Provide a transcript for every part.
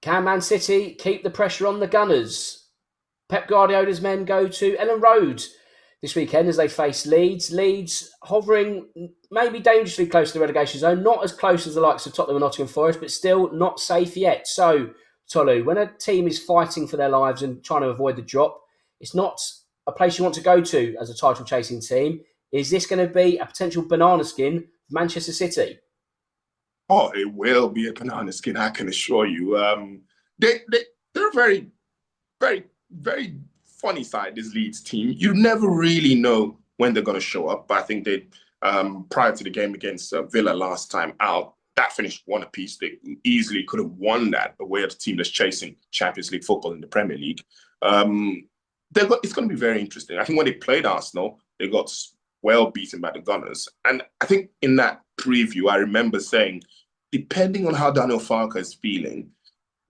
Can Man City keep the pressure on the Gunners? Pep Guardiola's men go to Elland Road this weekend as they face Leeds. Leeds hovering maybe dangerously close to the relegation zone, not as close as the likes of Tottenham and Nottingham Forest, but still not safe yet. So, Tolu, when a team is fighting for their lives and trying to avoid the drop, it's not a place you want to go to as a title chasing team. Is this going to be a potential banana skin for Manchester City? Oh, it will be a banana skin, I can assure you. They're a very, very, very funny side, this Leeds team. You never really know when they're going to show up. But I think they, prior to the game against Villa last time out, that finished one apiece. They easily could have won that away at a team that's chasing Champions League football in the Premier League. It's going to be very interesting. I think when they played Arsenal, they got well beaten by the Gunners. And I think in that preview, I remember saying, depending on how Daniel Farke is feeling,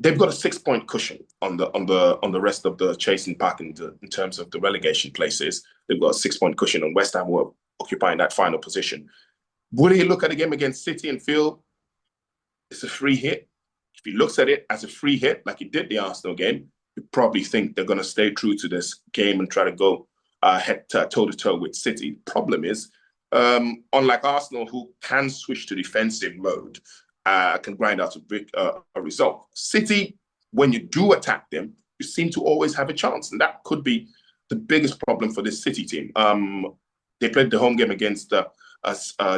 they've got a 6-point cushion on the rest of the chasing pack in terms of the relegation places. They've got a 6-point cushion, and West Ham were occupying that final position. Will he look at the game against City and feel it's a free hit? If he looks at it as a free hit, like he did the Arsenal game, you probably think they're going to stay true to this game and try to go head toe-to-toe with City. Problem is, unlike Arsenal, who can switch to defensive mode, can grind out a result. City, when you do attack them, you seem to always have a chance. And that could be the biggest problem for this City team. They played the home game against a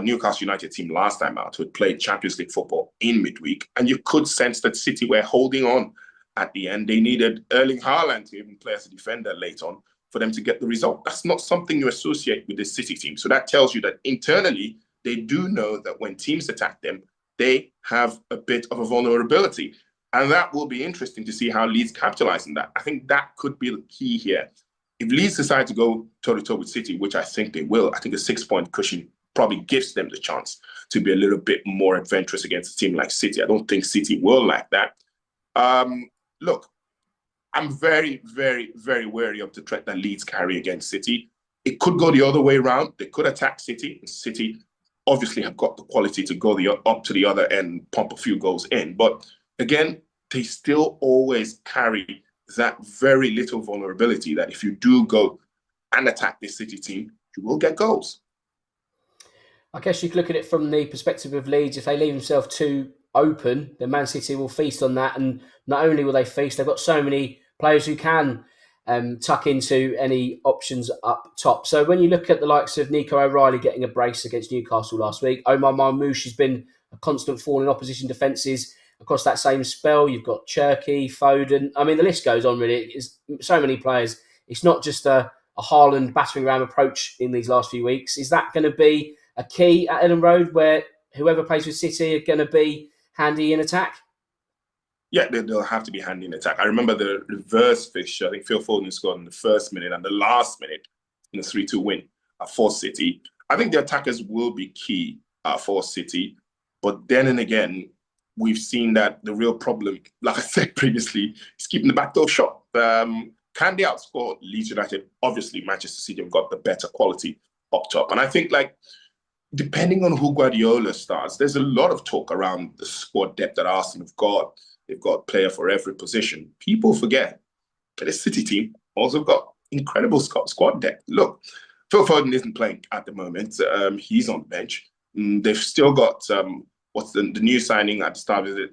Newcastle United team last time out, who had played Champions League football in midweek. And you could sense that City were holding on at the end. They needed Erling Haaland to even play as a defender late on for them to get the result. That's not something you associate with this City team. So that tells you that internally, they do know that when teams attack them, they have a bit of a vulnerability. And that will be interesting to see how Leeds capitalize on that. I think that could be the key here. If Leeds decide to go toe-to-toe with City, which I think they will, I think a 6-point cushion probably gives them the chance to be a little bit more adventurous against a team like City. I don't think City will like that. Look, I'm very, very, very wary of the threat that Leeds carry against City. It could go the other way around. They could attack City, and City obviously have got the quality to go up to the other end, pump a few goals in. But again, they still always carry that very little vulnerability that if you do go and attack this City team, you will get goals. I guess you could look at it from the perspective of Leeds. If they leave themselves too open, then Man City will feast on that. And not only will they feast, they've got so many players who can tuck into any options up top. So when you look at the likes of Nico O'Reilly getting a brace against Newcastle last week, Omar Marmoush has been a constant fall in opposition defences across that same spell. You've got Cherky, Foden. I mean, the list goes on really. It's so many players. It's not just a Haaland battering ram approach in these last few weeks. Is that going to be a key at Elland Road where whoever plays with City are going to be handy in attack? Yeah, they'll have to be handy in attack. I remember the reverse fixture. I think Phil Foden scored in the first minute and the last minute in the 3-2 win for City. I think the attackers will be key for City. But then and again, we've seen that the real problem, like I said previously, is keeping the back door shut. Can they outscore Leeds United? Obviously, Manchester City have got the better quality up top. And I think, depending on who Guardiola starts, there's a lot of talk around the squad depth that Arsenal have got. They've got a player for every position. People forget that the City team also got incredible squad depth. Look, Phil Foden isn't playing at the moment. He's on the bench. They've still got, what's the new signing at the start of it?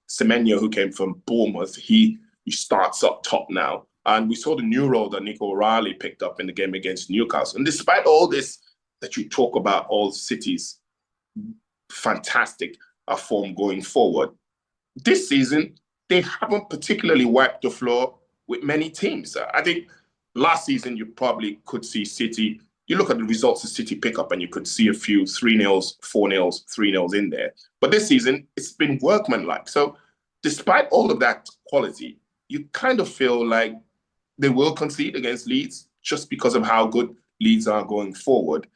Semenyo, who came from Bournemouth. He starts up top now. And we saw the new role that Nico O'Reilly picked up in the game against Newcastle. And despite all this that you talk about, all City's fantastic form going forward, this season, they haven't particularly wiped the floor with many teams. I think last season, you probably could see City. You look at the results of City pick up and you could see a few 3-0s, 4-0s, 3-0s in there. But this season, it's been workmanlike. So despite all of that quality, you kind of feel like they will concede against Leeds just because of how good Leeds are going forward.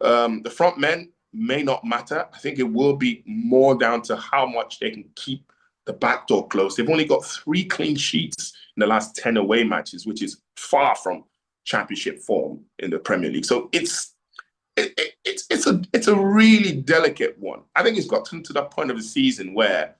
The front men may not matter. I think it will be more down to how much they can keep the back door closed. They've only got 3 clean sheets in the last 10 away matches, which is far from championship form in the Premier League. So it's a really delicate one. I think it's gotten to that point of the season where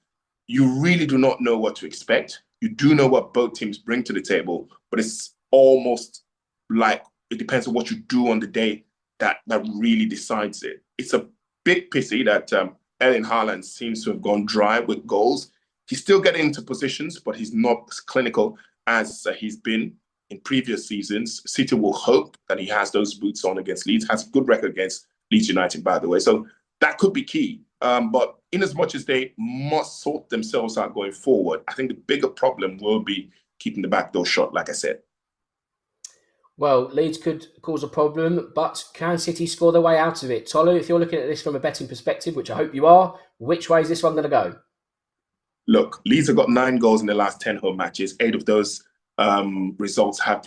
you really do not know what to expect. You do know what both teams bring to the table, but it's almost like it depends on what you do on the day that really decides it. It's a big pity that Erling Haaland seems to have gone dry with goals. He's still getting into positions, but he's not as clinical as he's been in previous seasons. City will hope that he has those boots on against Leeds. Has a good record against Leeds United, by the way. So that could be key. But in as much as they must sort themselves out going forward, I think the bigger problem will be keeping the back door shut, like I said. Well, Leeds could cause a problem, but can City score their way out of it? Tolu, if you're looking at this from a betting perspective, which I hope you are, which way is this one going to go? Look, Leeds have got 9 goals in the last 10 home matches. 8 of those results have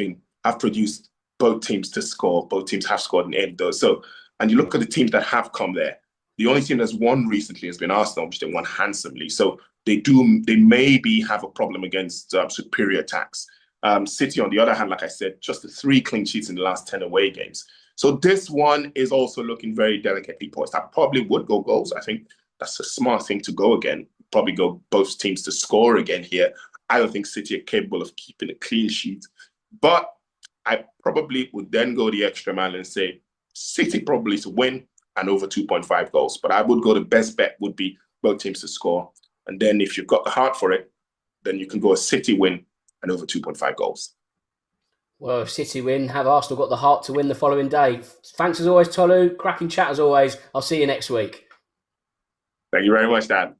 produced both teams to score. Both teams have scored in 8 of those. So, and you look at the teams that have come there. The only team that's won recently has been Arsenal, which they won handsomely. So they maybe have a problem against superior attacks. City, on the other hand, like I said, just the 3 clean sheets in the last 10 away games. So this one is also looking very delicately poised. I probably would go goals. I think that's a smart thing to go again. Probably go both teams to score again here. I don't think City are capable of keeping a clean sheet. But I probably would then go the extra mile and say City probably to win and over 2.5 goals. But I would go, the best bet would be both teams to score. And then if you've got the heart for it, then you can go a City win and over 2.5 goals. Well, if City win, have Arsenal got the heart to win the following day? Thanks as always, Tolu. Cracking chat as always. I'll see you next week. Thank you very much, Dan.